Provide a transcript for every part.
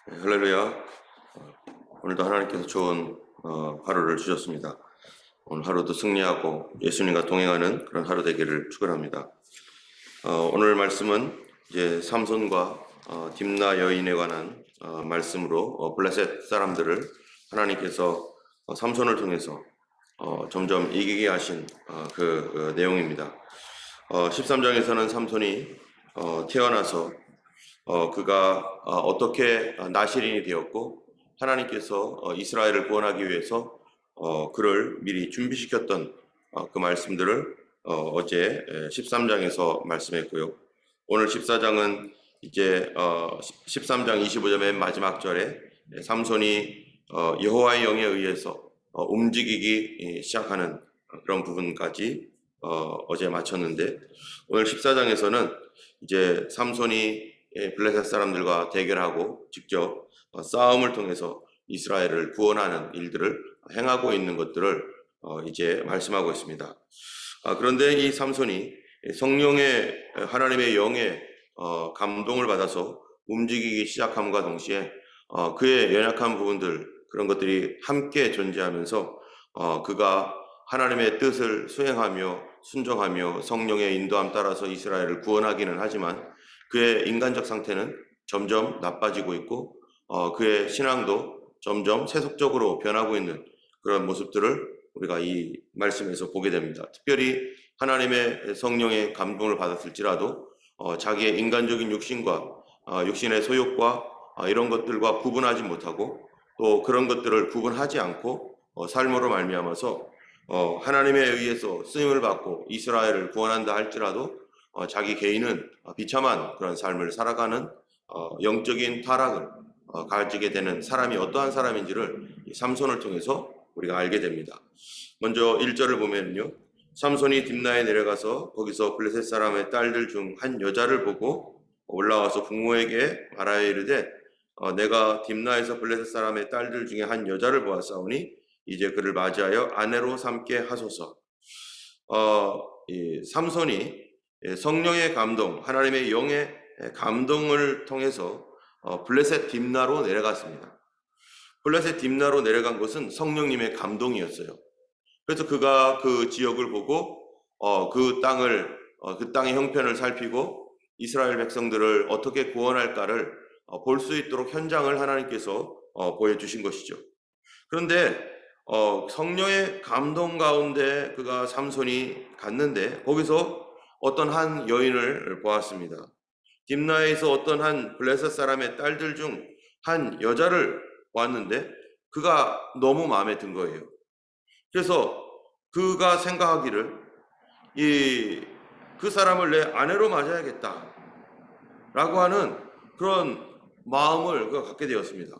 할렐루야. 오늘도 하나님께서 좋은 하루를 주셨습니다. 오늘 하루도 승리하고 예수님과 동행하는 그런 하루 되기를 축원합니다. 오늘 말씀은 이제 삼손과 딥나 여인에 관한 말씀으로 블레셋 사람들을 하나님께서 삼손을 통해서 점점 이기게 하신 그 내용입니다. 13장에서는 삼손이 태어나서 그가 어떻게 나실인이 되었고 하나님께서 이스라엘을 구원하기 위해서 그를 미리 준비시켰던 그 말씀들을 어제 13장에서 말씀했고요. 오늘 14장은 이제 13장 25절 맨 마지막 절에 삼손이 여호와의 영에 의해서 움직이기 시작하는 그런 부분까지 어제 마쳤는데, 오늘 14장에서는 이제 삼손이 블레셋 사람들과 대결하고 직접 싸움을 통해서 이스라엘을 구원하는 일들을 행하고 있는 것들을 이제 말씀하고 있습니다. 그런데 이 삼손이 성령의 하나님의 영의 감동을 받아서 움직이기 시작함과 동시에 그의 연약한 부분들, 그런 것들이 함께 존재하면서 그가 하나님의 뜻을 수행하며 순종하며 성령의 인도함 따라서 이스라엘을 구원하기는 하지만 그의 인간적 상태는 점점 나빠지고 있고 그의 신앙도 점점 세속적으로 변하고 있는 그런 모습들을 우리가 이 말씀에서 보게 됩니다. 특별히 하나님의 성령의 감동을 받았을지라도 자기의 인간적인 육신과 육신의 소욕과 이런 것들과 구분하지 못하고 또 그런 것들을 구분하지 않고 삶으로 말미암아서 하나님에 의해서 쓰임을 받고 이스라엘을 구원한다 할지라도 자기 개인은 비참한 그런 삶을 살아가는 영적인 타락을 가지게 되는 사람이 어떠한 사람인지를 삼손을 통해서 우리가 알게 됩니다. 먼저 1절을 보면요, 삼손이 딥나에 내려가서 거기서 블레셋 사람의 딸들 중 한 여자를 보고 올라와서 부모에게 말하여 이르되 내가 딥나에서 블레셋 사람의 딸들 중에 한 여자를 보았사오니 이제 그를 맞이하여 아내로 삼게 하소서. 이 삼손이 성령의 감동, 하나님의 영의 감동을 통해서 블레셋 딥나로 내려갔습니다. 블레셋 딥나로 내려간 것은 성령님의 감동이었어요. 그래서 그가 그 지역을 보고 그 땅의 형편을 살피고 이스라엘 백성들을 어떻게 구원할까를 볼 수 있도록 현장을 하나님께서 보여주신 것이죠. 그런데 성령의 감동 가운데 그가 삼손이 갔는데 거기서 어떤 한 여인을 보았습니다. 딥나에서 어떤 한 블레셋 사람의 딸들 중 한 여자를 보았는데 그가 너무 마음에 든 거예요. 그래서 그가 생각하기를 그 사람을 내 아내로 맞아야겠다 라고 하는 그런 마음을 그가 갖게 되었습니다.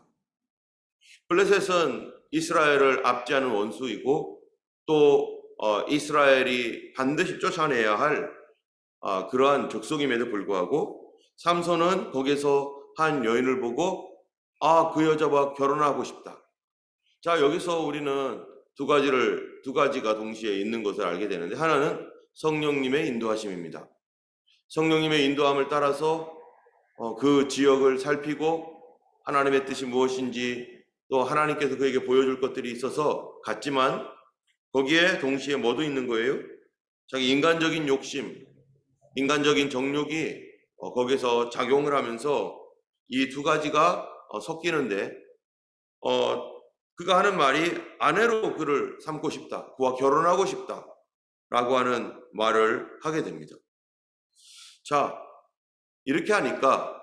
블레셋은 이스라엘을 압제하는 원수이고 또 이스라엘이 반드시 쫓아내야 할 그러한 족속임에도 불구하고 삼손은 거기서 한 여인을 보고 그 여자와 결혼하고 싶다. 자, 여기서 우리는 두 가지가 동시에 있는 것을 알게 되는데, 하나는 성령님의 인도하심입니다. 성령님의 인도함을 따라서 그 지역을 살피고 하나님의 뜻이 무엇인지 또 하나님께서 그에게 보여줄 것들이 있어서 갔지만 거기에 동시에 뭐도 있는 거예요? 자기 인간적인 욕심, 인간적인 정욕이 거기서 작용을 하면서 이 두 가지가 섞이는데 그가 하는 말이 아내로 그를 삼고 싶다, 그와 결혼하고 싶다 라고 하는 말을 하게 됩니다. 자, 이렇게 하니까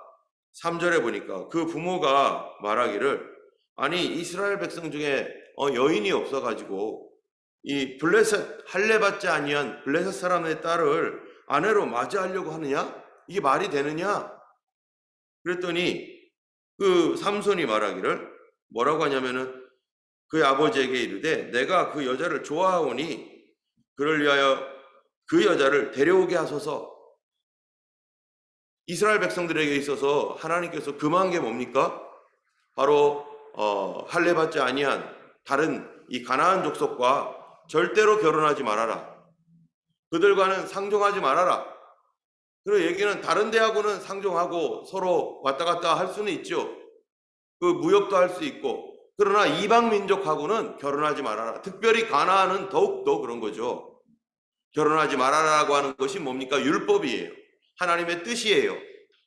3절에 보니까 그 부모가 말하기를, 아니 이스라엘 백성 중에 여인이 없어가지고 이 블레셋 할례받지 아니한 블레셋 사람의 딸을 아내로 맞이하려고 하느냐? 이게 말이 되느냐? 그랬더니 그 삼손이 말하기를 뭐라고 하냐면은 그의 아버지에게 이르되 내가 그 여자를 좋아하오니 그를 위하여 그 여자를 데려오게 하소서. 이스라엘 백성들에게 있어서 하나님께서 금한 게 뭡니까? 바로 할례받지 아니한 다른 이 가나안 족속과 절대로 결혼하지 말아라. 그들과는 상종하지 말아라. 그리고 얘기는 다른 데하고는 상종하고 서로 왔다 갔다 할 수는 있죠. 그 무역도 할 수 있고, 그러나 이방 민족하고는 결혼하지 말아라. 특별히 가나안은 더욱더 그런 거죠. 결혼하지 말아라라고 하는 것이 뭡니까? 율법이에요. 하나님의 뜻이에요.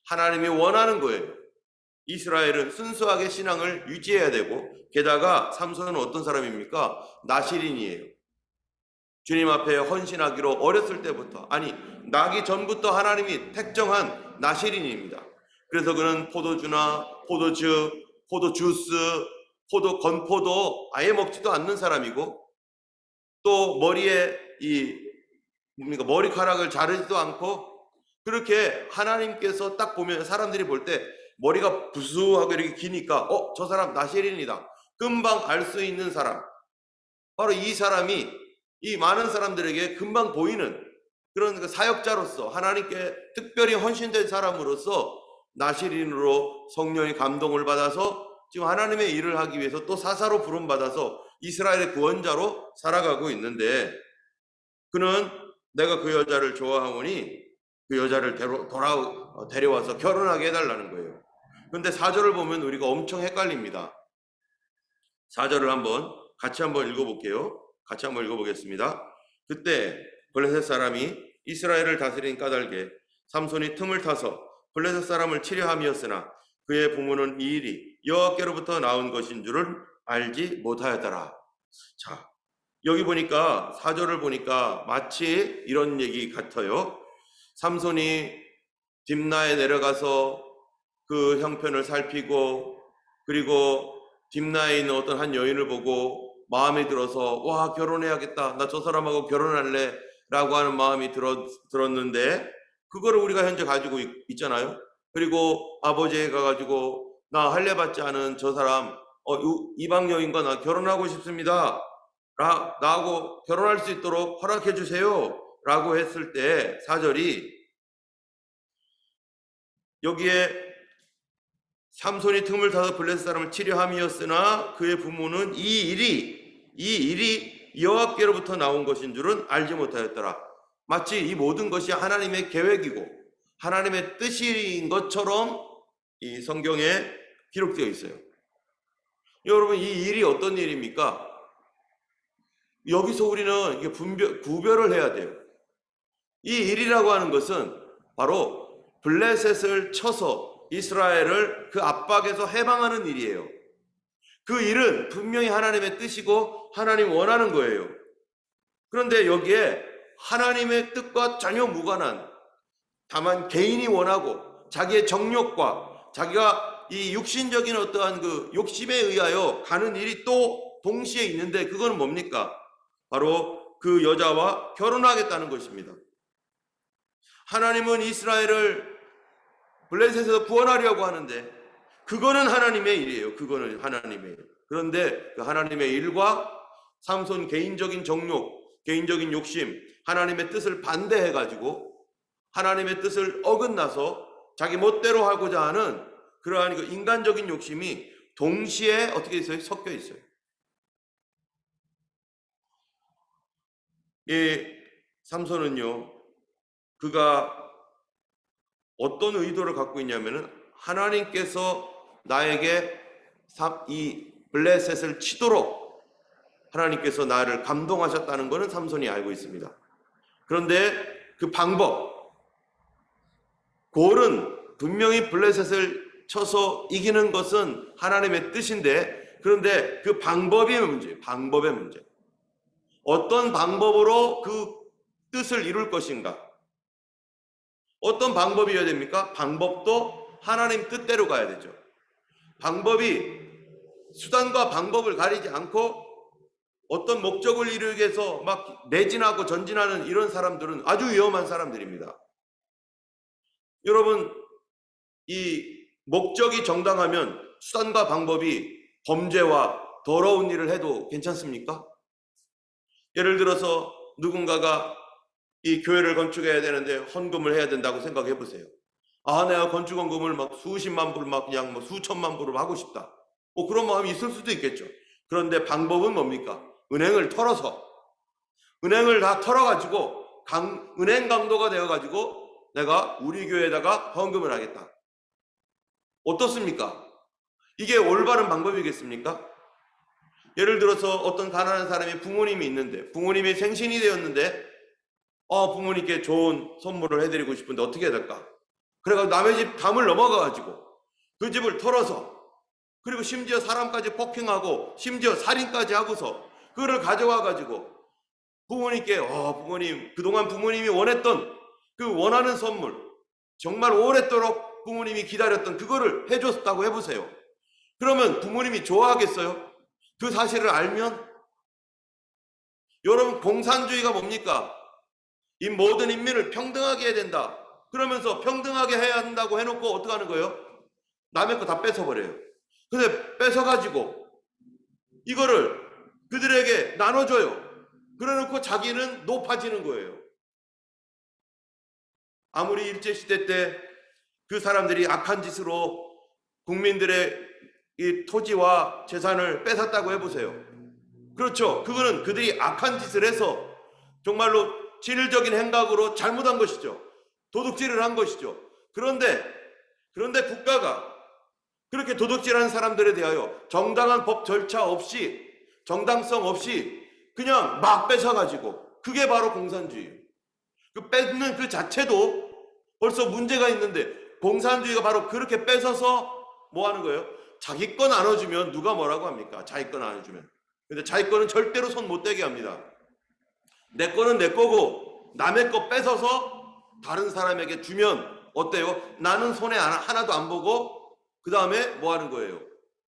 하나님이 원하는 거예요. 이스라엘은 순수하게 신앙을 유지해야 되고, 게다가 삼손은 어떤 사람입니까? 나실인이에요. 주님 앞에 헌신하기로 어렸을 때부터, 아니 나기 전부터 하나님이 택정한 나실인입니다. 그래서 그는 포도주나 포도즙, 포도주스, 건포도 아예 먹지도 않는 사람이고, 또 머리에 머리카락을 자르지도 않고, 그렇게 하나님께서 딱 보면 사람들이 볼 때 머리가 부수하게 이렇게 기니까 저 사람 나실인이다, 금방 알 수 있는 사람, 바로 이 사람이 이 많은 사람들에게 금방 보이는 그런 사역자로서, 하나님께 특별히 헌신된 사람으로서 나실인으로 성령의 감동을 받아서 지금 하나님의 일을 하기 위해서 또 사사로 부름받아서 이스라엘의 구원자로 살아가고 있는데, 그는 내가 그 여자를 좋아하오니 그 여자를 데려와서 결혼하게 해달라는 거예요. 그런데 4절을 보면 우리가 엄청 헷갈립니다. 4절을 같이 한번 읽어볼게요. 같이 한번 읽어보겠습니다. 그때 블레셋 사람이 이스라엘을 다스린 까닭에 삼손이 틈을 타서 블레셋 사람을 치려 함이었으나 그의 부모는 이 일이 여호와께로부터 나온 것인 줄을 알지 못하였더라. 자, 여기 보니까 4절을 보니까 마치 이런 얘기 같아요. 삼손이 딥나에 내려가서 그 형편을 살피고, 그리고 딥나에 있는 어떤 한 여인을 보고 마음에 들어서 와, 결혼해야겠다, 나 저 사람하고 결혼할래 라고 하는 마음이 들었는데, 그거를 우리가 현재 가지고 있잖아요. 그리고 아버지에 가가지고 나 할례 받지 않은 저 사람 이방 여인과 나 결혼하고 싶습니다, 나하고 결혼할 수 있도록 허락해 주세요 라고 했을 때 4절이 여기에 삼손이 틈을 타서 블레셋 사람을 치려 함이었으나 그의 부모는 이 일이 여호와께로부터 나온 것인 줄은 알지 못하였더라. 마치 이 모든 것이 하나님의 계획이고 하나님의 뜻인 것처럼 이 성경에 기록되어 있어요. 여러분, 이 일이 어떤 일입니까? 여기서 우리는 이게 구별을 해야 돼요. 이 일이라고 하는 것은 바로 블레셋을 쳐서 이스라엘을 그 압박에서 해방하는 일이에요. 그 일은 분명히 하나님의 뜻이고 하나님 원하는 거예요. 그런데 여기에 하나님의 뜻과 전혀 무관한, 다만 개인이 원하고 자기의 정욕과 자기가 이 육신적인 어떠한 그 욕심에 의하여 가는 일이 또 동시에 있는데, 그건 뭡니까? 바로 그 여자와 결혼하겠다는 것입니다. 하나님은 이스라엘을 블레셋에서 구원하려고 하는데 그거는 하나님의 일이에요. 그거는 하나님의 일. 그런데 그 하나님의 일과 삼손 개인적인 정욕, 개인적인 욕심, 하나님의 뜻을 반대해가지고 하나님의 뜻을 어긋나서 자기 멋대로 하고자 하는 그러한 그 인간적인 욕심이 동시에 어떻게 있어요? 섞여 있어요. 이 삼손은요, 그가 어떤 의도를 갖고 있냐면은 하나님께서 나에게 이 블레셋을 치도록 하나님께서 나를 감동하셨다는 것은 삼손이 알고 있습니다. 그런데 그 방법, 골은 분명히 블레셋을 쳐서 이기는 것은 하나님의 뜻인데, 그런데 그 방법의 문제. 어떤 방법으로 그 뜻을 이룰 것인가? 어떤 방법이어야 됩니까? 방법도 하나님 뜻대로 가야 되죠. 방법이 수단과 방법을 가리지 않고 어떤 목적을 이루기 위해서 막 매진하고 전진하는 이런 사람들은 아주 위험한 사람들입니다. 여러분, 이 목적이 정당하면 수단과 방법이 범죄와 더러운 일을 해도 괜찮습니까? 예를 들어서 누군가가 이 교회를 건축해야 되는데 헌금을 해야 된다고 생각해 보세요. 내가 건축헌금을 막 수십만 불, 막 그냥 뭐 수천만 불을 하고 싶다. 그런 마음이 있을 수도 있겠죠. 그런데 방법은 뭡니까? 은행을 다 털어가지고 은행 강도가 되어가지고 내가 우리 교회에다가 헌금을 하겠다. 어떻습니까? 이게 올바른 방법이겠습니까? 예를 들어서 어떤 가난한 사람이 부모님이 있는데 부모님이 생신이 되었는데 부모님께 좋은 선물을 해드리고 싶은데 어떻게 해야 될까? 그래가지고 남의 집 담을 넘어가가지고 그 집을 털어서 그리고 심지어 사람까지 폭행하고 심지어 살인까지 하고서 그거를 가져와가지고 부모님께 부모님 그동안 부모님이 원했던 그 원하는 선물 정말 오랫도록 부모님이 기다렸던 그거를 해줬다고 해보세요. 그러면 부모님이 좋아하겠어요? 그 사실을 알면? 여러분, 공산주의가 뭡니까? 이 모든 인민을 평등하게 해야 된다. 그러면서 평등하게 해야 한다고 해놓고 어떻게 하는 거예요? 남의 거 다 뺏어버려요. 근데 뺏어가지고 이거를 그들에게 나눠줘요. 그래놓고 자기는 높아지는 거예요. 아무리 일제시대 때 그 사람들이 악한 짓으로 국민들의 이 토지와 재산을 뺏었다고 해보세요. 그렇죠. 그거는 그들이 악한 짓을 해서 정말로 진일적인 행각으로 잘못한 것이죠. 도둑질을 한 것이죠. 그런데 국가가 그렇게 도둑질한 사람들에 대하여 정당한 법 절차 없이 정당성 없이 그냥 막 뺏어가지고 그게 바로 공산주의예요. 그 뺏는 그 자체도 벌써 문제가 있는데 공산주의가 바로 그렇게 뺏어서 뭐 하는 거예요? 자기 거 나눠주면 누가 뭐라고 합니까? 자기 거 나눠주면. 근데 자기 거는 절대로 손 못 대게 합니다. 내 거는 내 거고 남의 거 뺏어서 다른 사람에게 주면 어때요? 나는 손에 하나도 안 보고 그 다음에 뭐 하는 거예요?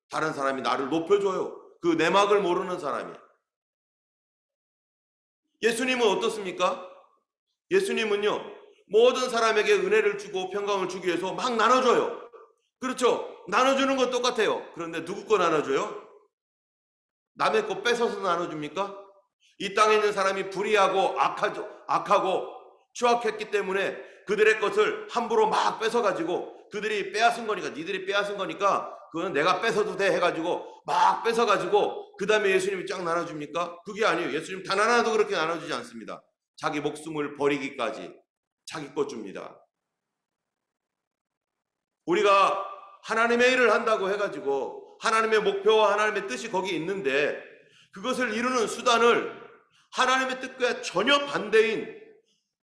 다른 사람이 나를 높여줘요. 그 내막을 모르는 사람이. 예수님은 어떻습니까? 예수님은요 모든 사람에게 은혜를 주고 평강을 주기 위해서 막 나눠줘요. 그렇죠? 나눠주는 건 똑같아요. 그런데 누구 거 나눠줘요? 남의 거 뺏어서 나눠줍니까? 이 땅에 있는 사람이 불의하고 악하고 추악했기 때문에 그들의 것을 함부로 막 뺏어가지고 그들이 빼앗은 거니까 니들이 빼앗은 거니까 그거는 내가 뺏어도 돼 해가지고 막 뺏어가지고 그 다음에 예수님이 쫙 나눠줍니까? 그게 아니에요. 예수님 단 하나도 그렇게 나눠주지 않습니다. 자기 목숨을 버리기까지 자기 것 줍니다. 우리가 하나님의 일을 한다고 해가지고 하나님의 목표와 하나님의 뜻이 거기 있는데 그것을 이루는 수단을 하나님의 뜻과 전혀 반대인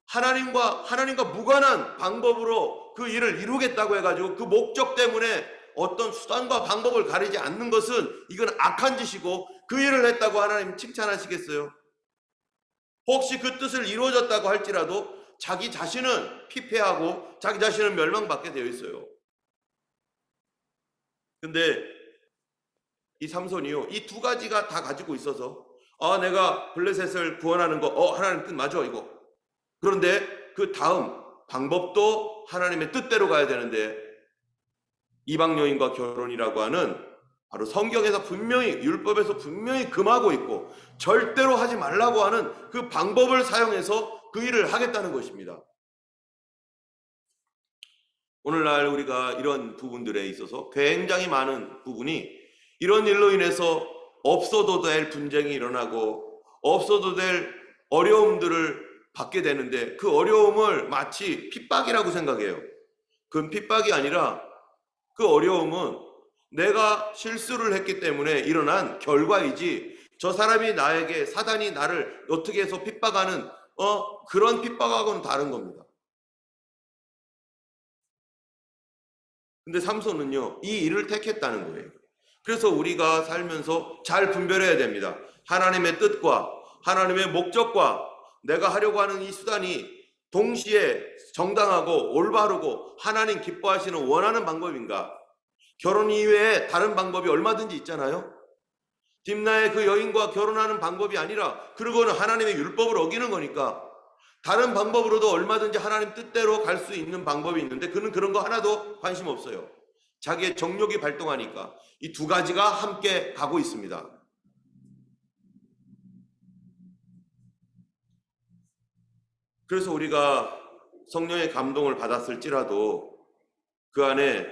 하나님과 무관한 방법으로 그 일을 이루겠다고 해가지고 그 목적 때문에 어떤 수단과 방법을 가리지 않는 것은 이건 악한 짓이고 그 일을 했다고 하나님 칭찬하시겠어요? 혹시 그 뜻을 이루어졌다고 할지라도 자기 자신은 피폐하고 자기 자신은 멸망받게 되어 있어요. 근데 이 삼손이요 이 두 가지가 다 가지고 있어서 내가 블레셋을 구원하는 거 하나님 뜻 맞아 이거. 그런데 그 다음 방법도 하나님의 뜻대로 가야 되는데 이방 여인과 결혼이라고 하는 바로 성경에서 분명히 율법에서 분명히 금하고 있고 절대로 하지 말라고 하는 그 방법을 사용해서 그 일을 하겠다는 것입니다. 오늘날 우리가 이런 부분들에 있어서 굉장히 많은 부분이 이런 일로 인해서 없어도 될 분쟁이 일어나고 없어도 될 어려움들을 받게 되는데 그 어려움을 마치 핍박이라고 생각해요. 그건 핍박이 아니라 그 어려움은 내가 실수를 했기 때문에 일어난 결과이지 저 사람이 나에게 사단이 나를 어떻게 해서 핍박하는 그런 핍박하고는 다른 겁니다. 근데 삼손은요 이 일을 택했다는 거예요. 그래서 우리가 살면서 잘 분별해야 됩니다. 하나님의 뜻과 하나님의 목적과 내가 하려고 하는 이 수단이 동시에 정당하고 올바르고 하나님 기뻐하시는 원하는 방법인가? 결혼 이외에 다른 방법이 얼마든지 있잖아요. 딥나의 그 여인과 결혼하는 방법이 아니라 그리고는 하나님의 율법을 어기는 거니까 다른 방법으로도 얼마든지 하나님 뜻대로 갈 수 있는 방법이 있는데 그는 그런 거 하나도 관심 없어요. 자기의 정욕이 발동하니까 이 두 가지가 함께 가고 있습니다. 그래서 우리가 성령의 감동을 받았을지라도 그 안에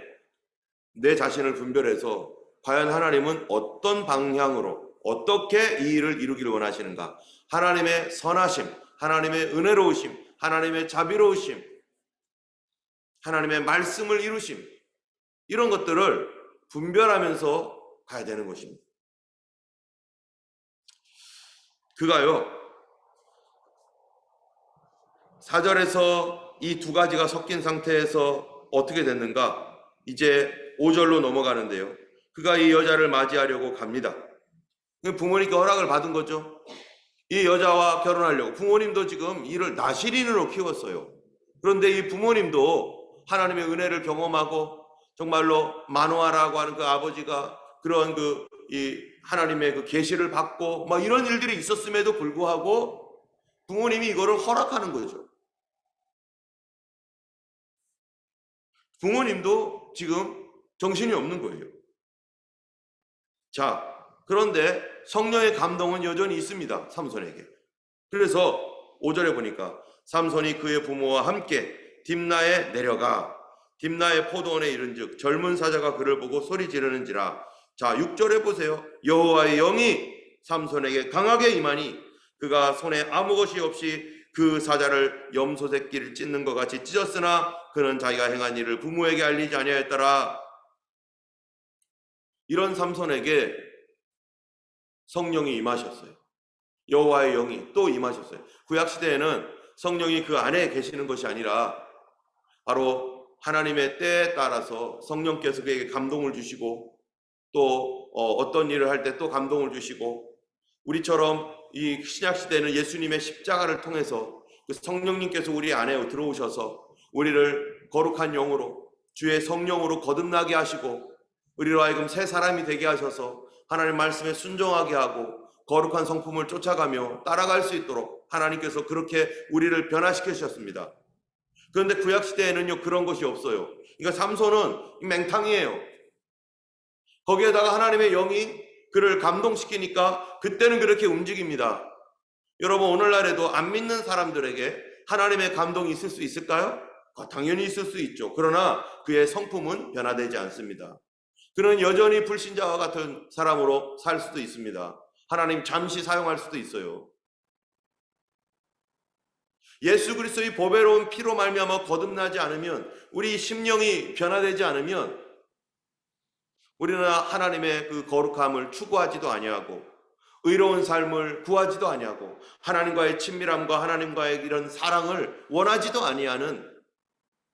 내 자신을 분별해서 과연 하나님은 어떤 방향으로 어떻게 이 일을 이루기를 원하시는가? 하나님의 선하심, 하나님의 은혜로우심, 하나님의 자비로우심, 하나님의 말씀을 이루심 이런 것들을 분별하면서 가야 되는 것입니다. 그가요 4절에서 이 두 가지가 섞인 상태에서 어떻게 됐는가? 이제 5절로 넘어가는데요. 그가 이 여자를 맞이하려고 갑니다. 부모님께 허락을 받은 거죠. 이 여자와 결혼하려고. 부모님도 지금 이를 나실인으로 키웠어요. 그런데 이 부모님도 하나님의 은혜를 경험하고 정말로 마노아라고 하는 그 아버지가 그런 이 하나님의 그 계시를 받고 막 이런 일들이 있었음에도 불구하고 부모님이 이거를 허락하는 거죠. 부모님도 지금 정신이 없는 거예요. 자, 그런데 성령의 감동은 여전히 있습니다. 삼손에게. 그래서 5절에 보니까 삼손이 그의 부모와 함께 딥나에 내려가 딥나의 포도원에 이른즉 젊은 사자가 그를 보고 소리 지르는지라. 자, 6절에 보세요. 여호와의 영이 삼손에게 강하게 임하니 그가 손에 아무 것이 없이 그 사자를 염소 새끼를 찢는 것 같이 찢었으나 그는 자기가 행한 일을 부모에게 알리지 아니하였더라. 이런 삼손에게 성령이 임하셨어요. 여호와의 영이 또 임하셨어요. 구약시대에는 성령이 그 안에 계시는 것이 아니라 바로 하나님의 때에 따라서 성령께서 그에게 감동을 주시고 또 어떤 일을 할 때 또 감동을 주시고, 우리처럼 이 신약시대는 예수님의 십자가를 통해서 그 성령님께서 우리 안에 들어오셔서 우리를 거룩한 영으로 주의 성령으로 거듭나게 하시고 우리로 하여금 새 사람이 되게 하셔서 하나님 말씀에 순종하게 하고 거룩한 성품을 쫓아가며 따라갈 수 있도록 하나님께서 그렇게 우리를 변화시키셨습니다. 그런데 구약시대에는요 그런 것이 없어요. 그러니까 삼손은 맹탕이에요. 거기에다가 하나님의 영이 그를 감동시키니까 그때는 그렇게 움직입니다. 여러분, 오늘날에도 안 믿는 사람들에게 하나님의 감동이 있을 수 있을까요? 당연히 있을 수 있죠. 그러나 그의 성품은 변화되지 않습니다. 그는 여전히 불신자와 같은 사람으로 살 수도 있습니다. 하나님 잠시 사용할 수도 있어요. 예수 그리스도의 보배로운 피로 말미암아 거듭나지 않으면, 우리 심령이 변화되지 않으면 우리는 하나님의 그 거룩함을 추구하지도 아니하고 의로운 삶을 구하지도 아니하고 하나님과의 친밀함과 하나님과의 이런 사랑을 원하지도 아니하는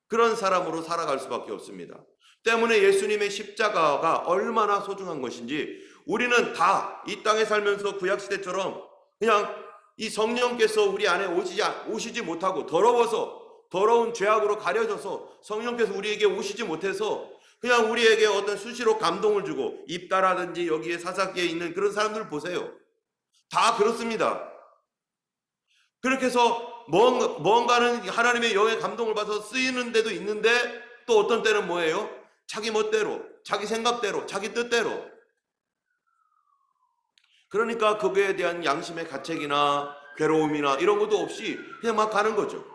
그런 사람으로 살아갈 수밖에 없습니다. 때문에 예수님의 십자가가 얼마나 소중한 것인지 우리는 다 이 땅에 살면서 구약시대처럼 그냥 이 성령께서 우리 안에 오시지 못하고 더러운 죄악으로 가려져서 성령께서 우리에게 오시지 못해서 그냥 우리에게 어떤 수시로 감동을 주고 입다라든지 여기에 사사기에 있는 그런 사람들 보세요. 다 그렇습니다. 그렇게 해서 뭔가는 하나님의 영의 감동을 받아서 쓰이는 데도 있는데 또 어떤 때는 뭐예요? 자기 멋대로, 자기 생각대로, 자기 뜻대로. 그러니까 거기에 대한 양심의 가책이나 괴로움이나 이런 것도 없이 그냥 막 가는 거죠.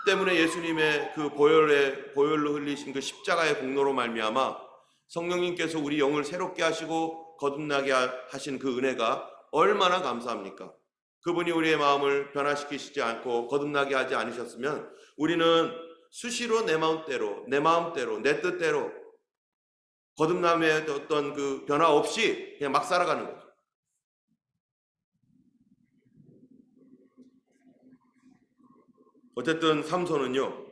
때문에 예수님의 그 보혈로 흘리신 그 십자가의 공로로 말미암아 성령님께서 우리 영을 새롭게 하시고 거듭나게 하신 그 은혜가 얼마나 감사합니까? 그분이 우리의 마음을 변화시키시지 않고 거듭나게 하지 않으셨으면 우리는 수시로 내 마음대로, 내 뜻대로 거듭남의 어떤 그 변화 없이 그냥 막 살아가는 거죠. 어쨌든 삼손은요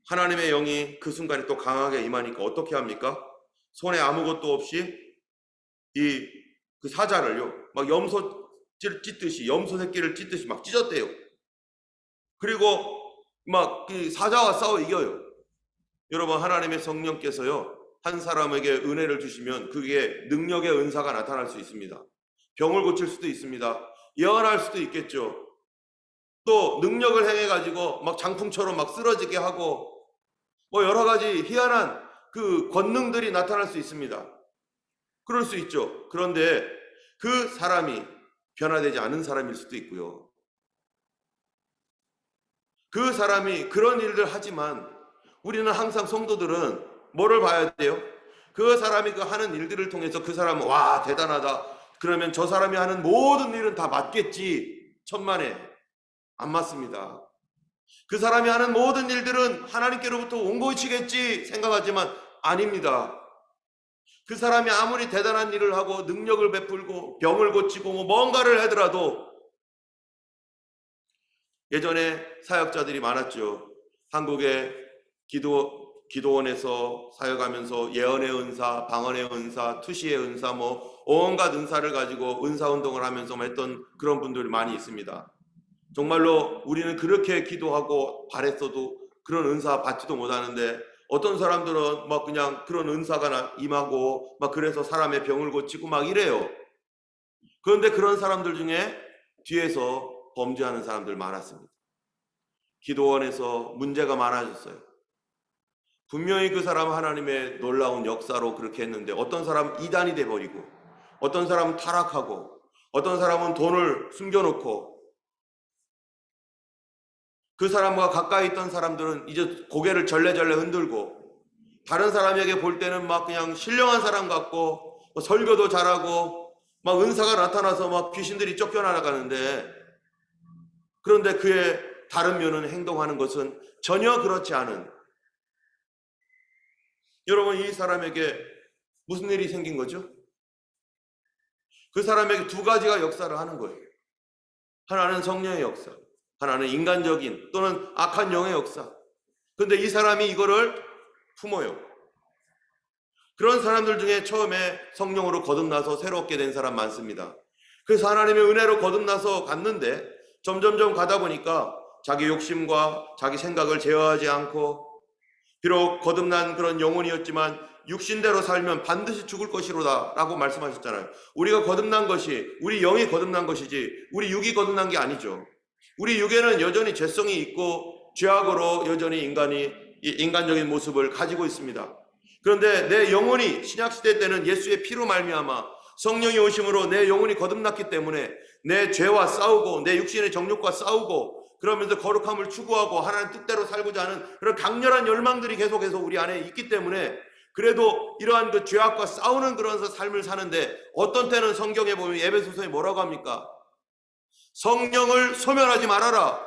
하나님의 영이 그 순간에 또 강하게 임하니까 어떻게 합니까? 손에 아무것도 없이 그 사자를요 막 염소 새끼를 찢듯이 막 찢었대요. 그리고 막 그 사자와 싸워 이겨요. 여러분, 하나님의 성령께서요 한 사람에게 은혜를 주시면 그게 능력의 은사가 나타날 수 있습니다. 병을 고칠 수도 있습니다. 예언할 수도 있겠죠. 또 능력을 행해가지고 막 장풍처럼 막 쓰러지게 하고 뭐 여러 가지 희한한 그 권능들이 나타날 수 있습니다. 그럴 수 있죠. 그런데 그 사람이 변화되지 않은 사람일 수도 있고요. 그 사람이 그런 일들 하지만 우리는 항상 성도들은 뭐를 봐야 돼요? 그 사람이 그 하는 일들을 통해서 그 사람은 와 대단하다. 그러면 저 사람이 하는 모든 일은 다 맞겠지. 천만에 안 맞습니다. 그 사람이 하는 모든 일들은 하나님께로부터 온 것이겠지 생각하지만 아닙니다. 그 사람이 아무리 대단한 일을 하고 능력을 베풀고 병을 고치고 뭔가를 하더라도, 예전에 사역자들이 많았죠. 한국의 기도원에서 사역하면서 예언의 은사, 방언의 은사, 투시의 은사, 온갖 은사를 가지고 은사운동을 하면서 했던 그런 분들이 많이 있습니다. 정말로 우리는 그렇게 기도하고 바랬어도 그런 은사 받지도 못하는데, 어떤 사람들은 그냥 그런 은사가 임하고 그래서 사람의 병을 고치고 이래요. 그런데 그런 사람들 중에 뒤에서 범죄하는 사람들 많았습니다. 기도원에서 문제가 많아졌어요. 분명히 그 사람은 하나님의 놀라운 역사로 그렇게 했는데, 어떤 사람은 이단이 돼버리고, 어떤 사람은 타락하고, 어떤 사람은 돈을 숨겨놓고, 그 사람과 가까이 있던 사람들은 이제 고개를 절레절레 흔들고, 다른 사람에게 볼 때는 그냥 신령한 사람 같고 설교도 잘하고 은사가 나타나서 귀신들이 쫓겨나가는데, 그런데 그의 다른 면은 행동하는 것은 전혀 그렇지 않은, 여러분, 이 사람에게 무슨 일이 생긴 거죠? 그 사람에게 두 가지가 역사를 하는 거예요. 하나는 성령의 역사, 하나는 인간적인 또는 악한 영의 역사. 그런데 이 사람이 이거를 품어요. 그런 사람들 중에 처음에 성령으로 거듭나서 새롭게 된 사람 많습니다. 그래서 하나님의 은혜로 거듭나서 갔는데, 점점점 가다 보니까 자기 욕심과 자기 생각을 제어하지 않고, 비록 거듭난 그런 영혼이었지만 육신대로 살면 반드시 죽을 것이로다 라고 말씀하셨잖아요. 우리가 거듭난 것이, 우리 영이 거듭난 것이지 우리 육이 거듭난 게 아니죠. 우리 육에는 여전히 죄성이 있고 죄악으로 여전히 인간적인 모습을 가지고 있습니다. 그런데 내 영혼이 신약시대 때는 예수의 피로 말미암아 성령이 오심으로 내 영혼이 거듭났기 때문에 내 죄와 싸우고 내 육신의 정욕과 싸우고, 그러면서 거룩함을 추구하고 하나님 뜻대로 살고자 하는 그런 강렬한 열망들이 계속해서 우리 안에 있기 때문에, 그래도 이러한 그 죄악과 싸우는 그런 삶을 사는데, 어떤 때는 성경에 보면 에베소서에 뭐라고 합니까? 성령을 소멸하지 말아라.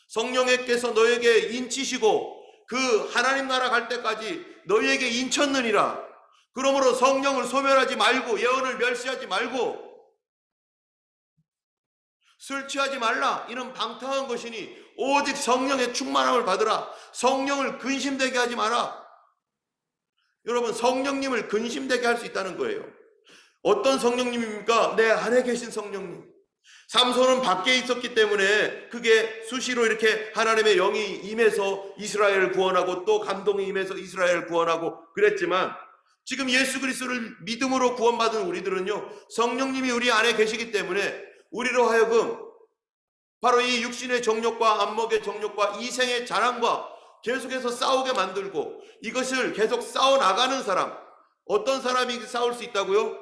성령께서 너에게 인치시고 그 하나님 나라 갈 때까지 너희에게 인쳤느니라. 그러므로 성령을 소멸하지 말고, 예언을 멸시하지 말고, 술 취하지 말라. 이는 방탕한 것이니 오직 성령의 충만함을 받으라. 성령을 근심되게 하지 마라. 여러분, 성령님을 근심되게 할 수 있다는 거예요. 어떤 성령님입니까? 내 안에 계신 성령님. 삼손은 밖에 있었기 때문에 그게 수시로 이렇게 하나님의 영이 임해서 이스라엘을 구원하고 또 감동이 임해서 이스라엘을 구원하고 그랬지만, 지금 예수 그리스도를 믿음으로 구원받은 우리들은요, 성령님이 우리 안에 계시기 때문에 우리로 하여금 바로 이 육신의 정욕과 안목의 정욕과 이생의 자랑과 계속해서 싸우게 만들고, 이것을 계속 싸워나가는 사람. 어떤 사람이 싸울 수 있다고요?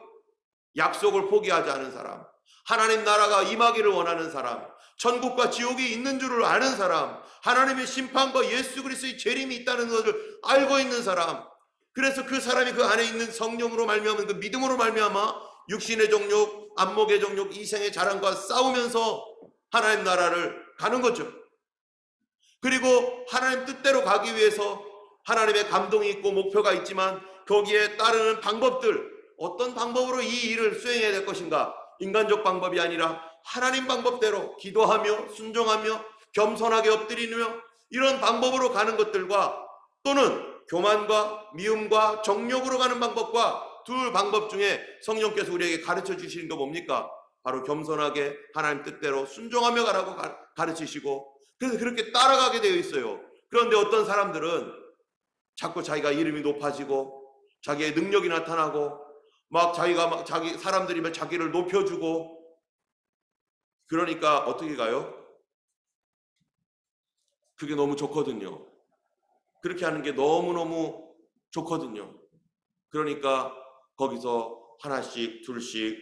약속을 포기하지 않은 사람, 하나님 나라가 임하기를 원하는 사람, 천국과 지옥이 있는 줄을 아는 사람, 하나님의 심판과 예수 그리스도의 재림이 있다는 것을 알고 있는 사람. 그래서 그 사람이 그 안에 있는 성령으로 말미암은 그 믿음으로 말미암아 육신의 정욕, 안목의 정욕, 이생의 자랑과 싸우면서 하나님 나라를 가는 거죠. 그리고 하나님 뜻대로 가기 위해서 하나님의 감동이 있고 목표가 있지만, 거기에 따르는 방법들, 어떤 방법으로 이 일을 수행해야 될 것인가? 인간적 방법이 아니라 하나님 방법대로 기도하며 순종하며 겸손하게 엎드리며 이런 방법으로 가는 것들과, 또는 교만과 미움과 정욕으로 가는 방법과, 두 방법 중에 성령께서 우리에게 가르쳐 주시는 거 뭡니까? 바로 겸손하게 하나님 뜻대로 순종하며 가라고 가르치시고, 그래서 그렇게 따라가게 되어 있어요. 그런데 어떤 사람들은 자꾸 자기가 이름이 높아지고 자기의 능력이 나타나고 자기 사람들이 자기를 높여주고, 그러니까 어떻게 가요? 그게 너무 좋거든요. 그렇게 하는 게 너무너무 좋거든요. 그러니까 거기서 하나씩 둘씩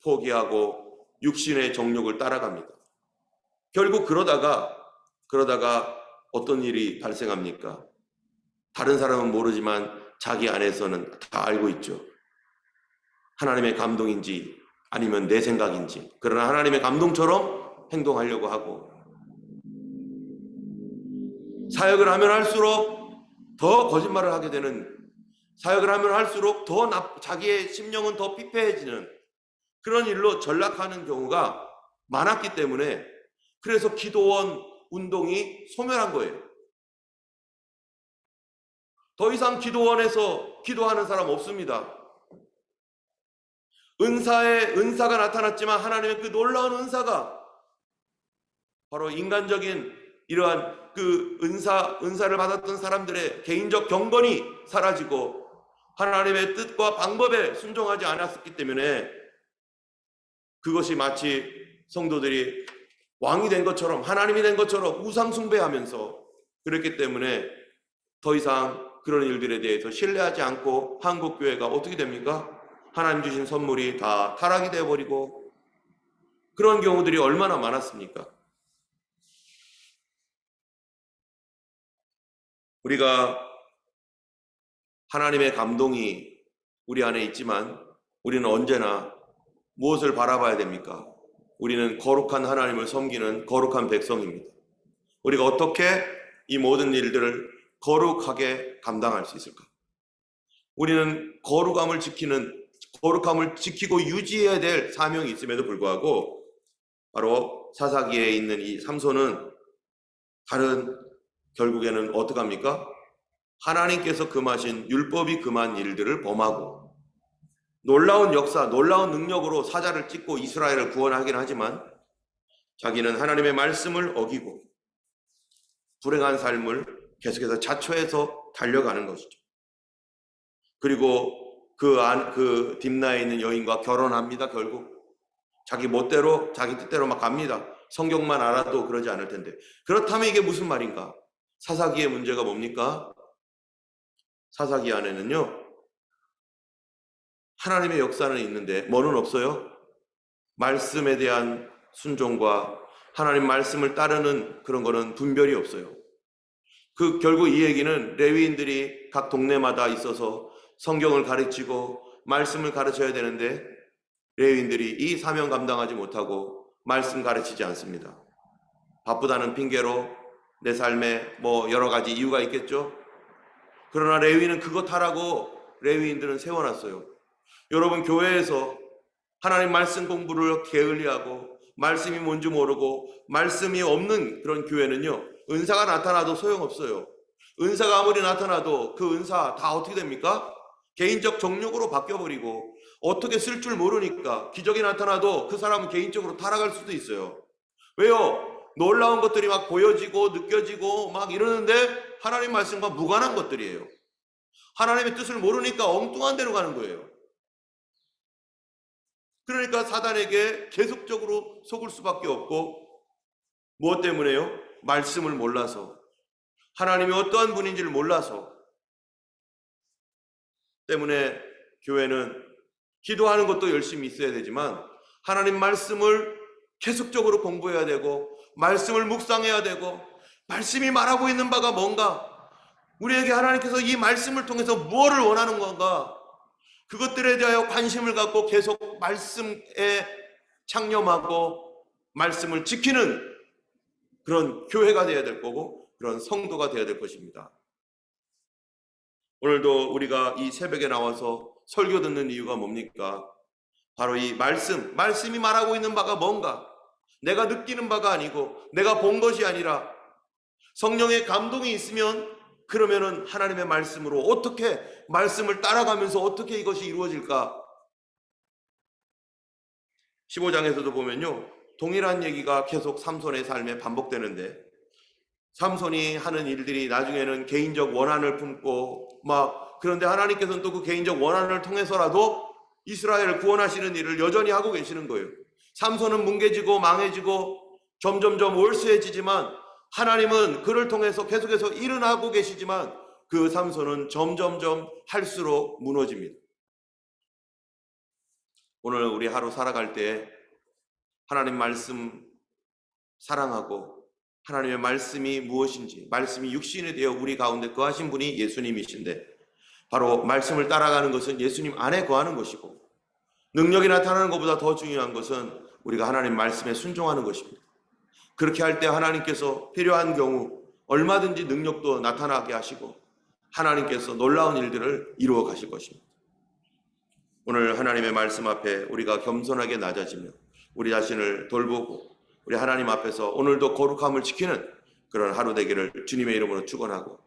포기하고 육신의 정욕을 따라갑니다. 결국 그러다가 어떤 일이 발생합니까? 다른 사람은 모르지만 자기 안에서는 다 알고 있죠. 하나님의 감동인지 아니면 내 생각인지. 그러나 하나님의 감동처럼 행동하려고 하고, 사역을 하면 할수록 더 거짓말을 하게 되는, 사역을 하면 할수록 더 자기의 심령은 더 피폐해지는 그런 일로 전락하는 경우가 많았기 때문에, 그래서 기도원 운동이 소멸한 거예요. 더 이상 기도원에서 기도하는 사람 없습니다. 은사가 나타났지만 하나님의 그 놀라운 은사가 바로 인간적인 이러한 그 은사를 받았던 사람들의 개인적 경건이 사라지고 하나님의 뜻과 방법에 순종하지 않았기 때문에 그것이 마치 성도들이 왕이 된 것처럼, 하나님이 된 것처럼 우상 숭배하면서, 그랬기 때문에 더 이상 그런 일들에 대해서 신뢰하지 않고 한국교회가 어떻게 됩니까? 하나님 주신 선물이 다 타락이 되어버리고, 그런 경우들이 얼마나 많았습니까? 우리가 하나님의 감동이 우리 안에 있지만 우리는 언제나 무엇을 바라봐야 됩니까? 우리는 거룩한 하나님을 섬기는 거룩한 백성입니다. 우리가 어떻게 이 모든 일들을 거룩하게 감당할 수 있을까? 우리는 거룩함을 지키고 유지해야 될 사명이 있음에도 불구하고, 바로 사사기에 있는 이 삼손은 결국에는 어떡합니까? 하나님께서 금하신 율법이 금한 일들을 범하고, 놀라운 역사, 놀라운 능력으로 사자를 찢고 이스라엘을 구원하긴 하지만 자기는 하나님의 말씀을 어기고 불행한 삶을 계속해서 자초해서 달려가는 것이죠. 그리고 그 딥나에 있는 여인과 결혼합니다. 결국 자기 멋대로, 자기 뜻대로 막 갑니다. 성경만 알아도 그러지 않을 텐데. 그렇다면 이게 무슨 말인가? 사사기의 문제가 뭡니까? 사사기 안에는요, 하나님의 역사는 있는데 뭐는 없어요? 말씀에 대한 순종과 하나님 말씀을 따르는 그런 거는 분별이 없어요. 결국 이 얘기는 레위인들이 각 동네마다 있어서 성경을 가르치고 말씀을 가르쳐야 되는데, 레위인들이 이 사명 감당하지 못하고 말씀 가르치지 않습니다. 바쁘다는 핑계로 내 삶에 여러 가지 이유가 있겠죠. 그러나 레위는 그것 하라고 레위인들은 세워놨어요. 여러분, 교회에서 하나님 말씀 공부를 게을리하고 말씀이 뭔지 모르고 말씀이 없는 그런 교회는요, 은사가 나타나도 소용없어요. 은사가 아무리 나타나도 그 은사 다 어떻게 됩니까? 개인적 정욕으로 바뀌어버리고, 어떻게 쓸 줄 모르니까 기적이 나타나도 그 사람은 개인적으로 타락할 수도 있어요. 왜요? 놀라운 것들이 막 보여지고 느껴지고 막 이러는데 하나님 말씀과 무관한 것들이에요. 하나님의 뜻을 모르니까 엉뚱한 데로 가는 거예요. 그러니까 사단에게 계속적으로 속을 수밖에 없고, 무엇 때문에요? 말씀을 몰라서, 하나님이 어떠한 분인지를 몰라서 때문에 교회는 기도하는 것도 열심히 있어야 되지만 하나님 말씀을 계속적으로 공부해야 되고, 말씀을 묵상해야 되고, 말씀이 말하고 있는 바가 뭔가, 우리에게 하나님께서 이 말씀을 통해서 무엇을 원하는 건가, 그것들에 대하여 관심을 갖고 계속 말씀에 창념하고 말씀을 지키는 그런 교회가 되어야 될 거고, 그런 성도가 되어야 될 것입니다. 오늘도 우리가 이 새벽에 나와서 설교 듣는 이유가 뭡니까? 바로 이 말씀이 말하고 있는 바가 뭔가, 내가 느끼는 바가 아니고 내가 본 것이 아니라 성령의 감동이 있으면, 그러면은 하나님의 말씀으로 어떻게 말씀을 따라가면서 어떻게 이것이 이루어질까? 15장에서도 보면요, 동일한 얘기가 계속 삼손의 삶에 반복되는데, 삼손이 하는 일들이 나중에는 개인적 원한을 품고 그런데 하나님께서는 또 그 개인적 원한을 통해서라도 이스라엘을 구원하시는 일을 여전히 하고 계시는 거예요. 삼손은 뭉개지고 망해지고 점점점 월수해지지만 하나님은 그를 통해서 계속해서 일은 하고 계시지만 그 삼손은 점점점 할수록 무너집니다. 오늘 우리 하루 살아갈 때 하나님 말씀 사랑하고, 하나님의 말씀이 무엇인지, 말씀이 육신이 되어 우리 가운데 거하신 분이 예수님이신데, 바로 말씀을 따라가는 것은 예수님 안에 거하는 것이고, 능력이 나타나는 것보다 더 중요한 것은 우리가 하나님 말씀에 순종하는 것입니다. 그렇게 할 때 하나님께서 필요한 경우 얼마든지 능력도 나타나게 하시고 하나님께서 놀라운 일들을 이루어 가실 것입니다. 오늘 하나님의 말씀 앞에 우리가 겸손하게 낮아지며 우리 자신을 돌보고 우리 하나님 앞에서 오늘도 거룩함을 지키는 그런 하루 되기를 주님의 이름으로 축원하고,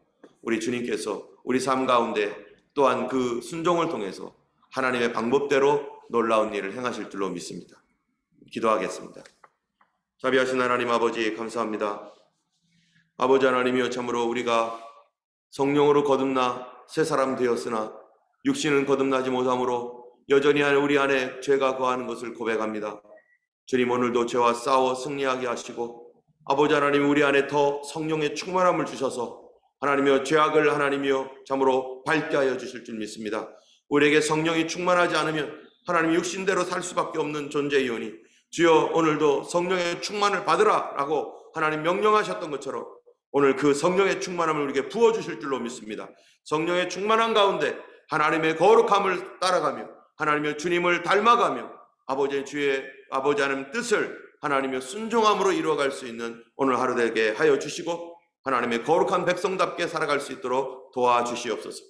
우리 주님께서 우리 삶 가운데 또한 그 순종을 통해서 하나님의 방법대로 놀라운 일을 행하실 줄로 믿습니다. 기도하겠습니다. 자비하신 하나님 아버지, 감사합니다. 아버지 하나님이여, 참으로 우리가 성령으로 거듭나 새 사람 되었으나 육신은 거듭나지 못함으로 여전히 우리 안에 죄가 거하는 것을 고백합니다. 주님, 오늘도 죄와 싸워 승리하게 하시고 아버지 하나님, 우리 안에 더 성령의 충만함을 주셔서 하나님이여 죄악을 하나님이여 참으로 밟게 하여 주실 줄 믿습니다. 우리에게 성령이 충만하지 않으면 하나님 육신대로 살 수밖에 없는 존재이오니 주여, 오늘도 성령의 충만을 받으라 라고 하나님 명령하셨던 것처럼 오늘 그 성령의 충만함을 우리에게 부어주실 줄로 믿습니다. 성령의 충만함 가운데 하나님의 거룩함을 따라가며 하나님의 주님을 닮아가며 주의 아버지 하나님 뜻을 하나님의 순종함으로 이루어갈 수 있는 오늘 하루 되게 하여 주시고 하나님의 거룩한 백성답게 살아갈 수 있도록 도와주시옵소서.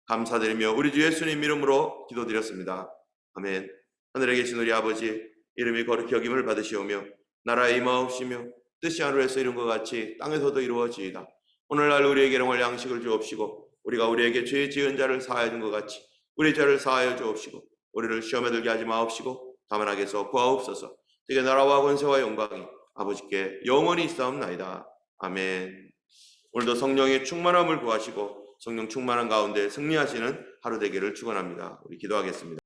감사드리며 우리 주 예수님 이름으로 기도드렸습니다. 아멘. 하늘에 계신 우리 아버지, 이름이 거룩히 여김을 받으시오며 나라의 임하옵시며 뜻이 하늘에서 이룬 것 같이 땅에서도 이루어지이다. 오늘날 우리에게 일용할 양식을 주옵시고 우리가 우리에게 죄 지은 자를 사하여 준 것 같이 우리 죄를 사하여 주옵시고 우리를 시험에 들게 하지 마옵시고 다만 악에서 구하옵소서. 되게 나라와 권세와 영광이 아버지께 영원히 있사옵나이다. 아멘. 오늘도 성령의 충만함을 구하시고 성령 충만한 가운데 승리하시는 하루 되기를 축원합니다. 우리 기도하겠습니다.